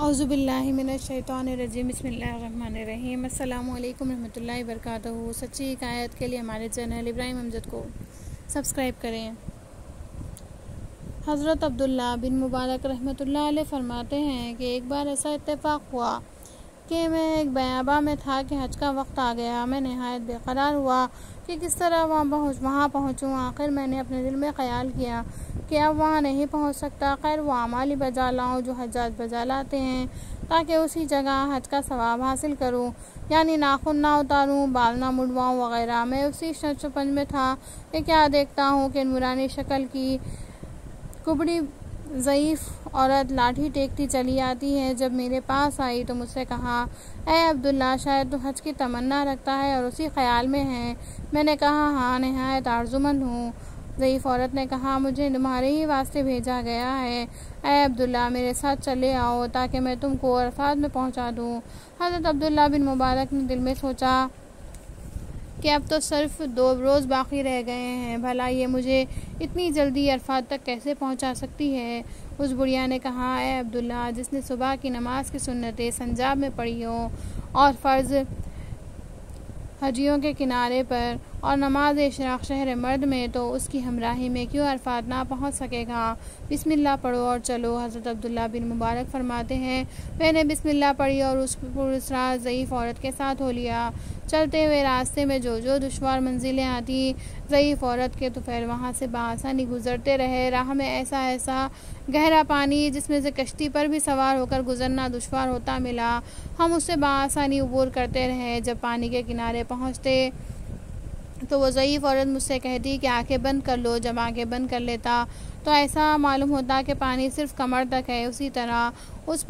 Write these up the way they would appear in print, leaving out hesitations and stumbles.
औज़ुबिल्लाहिमिनश्शैतानिर्रजीम बिस्मिल्लाहिर्रहमानिर्रहीम अस्सलामु अलैकुम रहमतुल्लाहि वबरकातुहू। सच्ची हिकायत के लिए हमारे चैनल इब्राहिम अमजद को सब्सक्राइब करें। हज़रत अब्दुल्ला बिन मुबारक रहमतुल्लाह अलैह फरमाते हैं कि एक बार ऐसा इत्तेफाक हुआ कि मैं एक बयाबा में था कि हज का वक्त आ गया। मैं नहायत बेकरार हुआ कि किस तरह वहाँ पहुँचूँ। आखिर मैंने अपने दिल में ख्याल किया कि अब वहाँ नहीं पहुँच सकता। खैर वो अमाल ही बजा लाऊँ जो हज्जाज बजा लाते हैं, ताकि उसी जगह हज का सवाब हासिल करूँ, यानी नाखून ना उतारूँ, बाल ना मुड़वाऊँ वगैरह। मैं उसी शच-पंज में था कि क्या देखता हूँ कि नूरानी शक्ल की कुबड़ी ज़ईफ़ औरत लाठी टेकती चली आती है। जब मेरे पास आई तो मुझसे कहा, ए अब्दुल्ला, शायद तू हज की तमन्ना रखता है और उसी ख्याल में है। मैंने कहा, हाँ, नहायत आरज़ूमंद हूँ। ज़ईफ़ औरत ने कहा, मुझे तुम्हारे ही वास्ते भेजा गया है। ए अब्दुल्ला, मेरे साथ चले आओ ताकि मैं तुमको अरफात में पहुँचा दूँ। हज़रत अब्दुल्ला बिन मुबारक ने दिल में सोचा कि अब तो सिर्फ 2 रोज़ बाकी रह गए हैं, भला ये मुझे इतनी जल्दी अरफात तक कैसे पहुंचा सकती है। उस बुढ़िया ने कहा, ए अब्दुल्ला, जिसने सुबह की नमाज की सुन्नतें संजाब में पढ़ी हों और फ़र्ज़ हजियों के किनारे पर और नमाज इशराक़ शहर मर्द में, तो उसकी हमराही में क्यों अरफात ना पहुँच सकेगा। बिस्मिल्लाह पढ़ो और चलो। हज़रत अब्दुल्ला बिन मुबारक फरमाते हैं, मैंने बिस्मिल्लाह पढ़ी और उस पुरस्रार ज़ईफ़ औरत के साथ हो लिया। चलते हुए रास्ते में जो दुश्वार मंजिलें आती, ज़ईफ़ औरत के तो फिर वहाँ से बआसानी गुज़रते रहे। राह में ऐसा गहरा पानी जिसमें से कश्ती पर भी सवार होकर गुज़रना दुश्वार होता मिला। हम उससे बआसानी अबूर करते रहे। जब पानी के किनारे पहुँचते तो वो ज़ईफ़ औरत मुझसे कहती कि आंखें बंद कर लो। जब आंखें बंद कर लेता तो ऐसा मालूम होता कि पानी सिर्फ कमर तक है। उसी तरह उस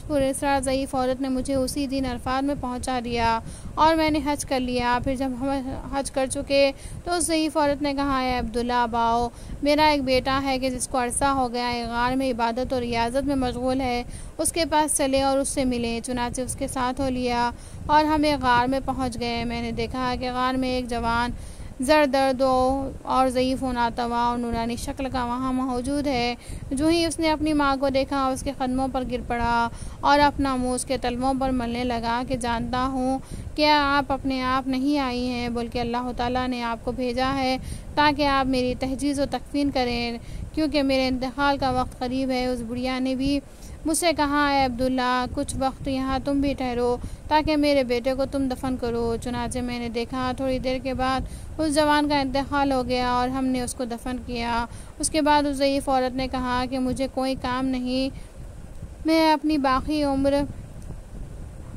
पुरस्रार ज़ईफ़ औरत ने मुझे उसी दिन अरफात में पहुंचा दिया और मैंने हज कर लिया। फिर जब हम हज कर चुके तो उस ज़ईफ़ औरत ने कहा, है अब्दुल्ला, बाओ, मेरा एक बेटा है कि जिसको अरसा हो गया है गार में इबादत और रियाजत में मशगूल है। उसके पास चले और उससे मिले। चुनाचे उसके साथ हो लिया और हम एक गार में पहुँच गए। मैंने देखा कि गार में एक जवान ज़रदर्द और ज़ईफ़ नातवा और नूरानी शक्ल का वहाँ मौजूद है। जो ही उसने अपनी माँ को देखा, उसके कदमों पर गिर पड़ा और अपना मुँह उसके तलवों पर मलने लगा कि जानता हूँ कि आप अपने आप नहीं आई हैं, बल्कि अल्लाह ताला ने आपको भेजा है ताकि आप मेरी तहजीज़ व तकफ़ीन करें, क्योंकि मेरे इंतकाल का वक्त करीब है। उस बुढ़िया ने भी मुझसे कहा, है अब्दुल्ला, कुछ वक्त यहाँ तुम भी ठहरो ताकि मेरे बेटे को तुम दफन करो। चुनाचे मैंने देखा थोड़ी देर के बाद उस जवान का इंतकाल हो गया और हमने उसको दफन किया। उसके बाद उस ज़ईफ़ औरत ने कहा कि मुझे कोई काम नहीं, मैं अपनी बाकी उम्र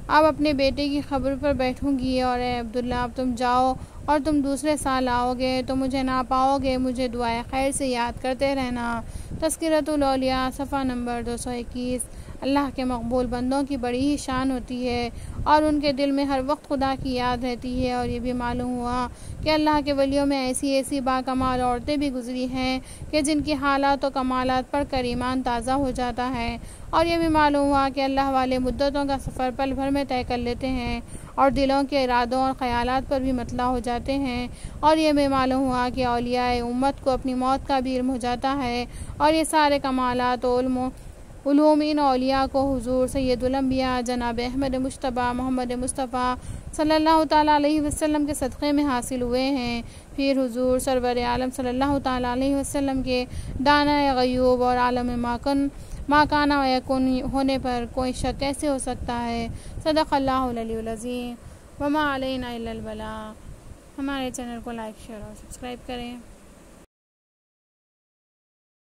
अब अपने बेटे की खबर पर बैठूंगी। और अब्दुल्ला, अब तुम जाओ और तुम दूसरे साल आओगे तो मुझे ना पाओगे। मुझे दुआए खैर से याद करते रहना। तज़किरतुल औलिया, सफ़ा नंबर 221। अल्लाह के मकबूल बंदों की बड़ी ही शान होती है और उनके दिल में हर वक्त खुदा की याद रहती है। और ये भी मालूम हुआ कि अल्लाह के वलियों में ऐसी बाकमाल औरतें भी गुजरी हैं कि जिनकी हालात और कमालात पढ़कर ईमान ताज़ा हो जाता है। और ये भी मालूम हुआ कि अल्लाह वाले मुद्दतों का सफ़र पल भर में तय कर लेते हैं और दिलों के इरादों और ख़यालात पर भी मतला हो जाते हैं। और ये भी मालूम हुआ कि औलियाए उम्मत को अपनी मौत का भी इल्म हो जाता है और ये सारे कमालात उलूम इन औलिया को हुज़ूर सैयदुल अंबिया जनाब अहमद मुश्तबा मोहम्मद मुस्तफ़ा सल्लल्लाहु ताला अलैहि वसल्लम के सदक़े में हासिल हुए हैं। फिर हुज़ूर सरवर आलम सल्लल्लाहु ताला अलैहि वसल्लम के दाना ग़यूब और आलम माकाना व यकुन होने पर कोई शक कैसे हो सकता है। सदक़ल्लाहुल अलीयुल अज़ीम व मा अलैना इल्लल बलाग। हमारे चैनल को लाइक, शेयर और सब्सक्राइब करें।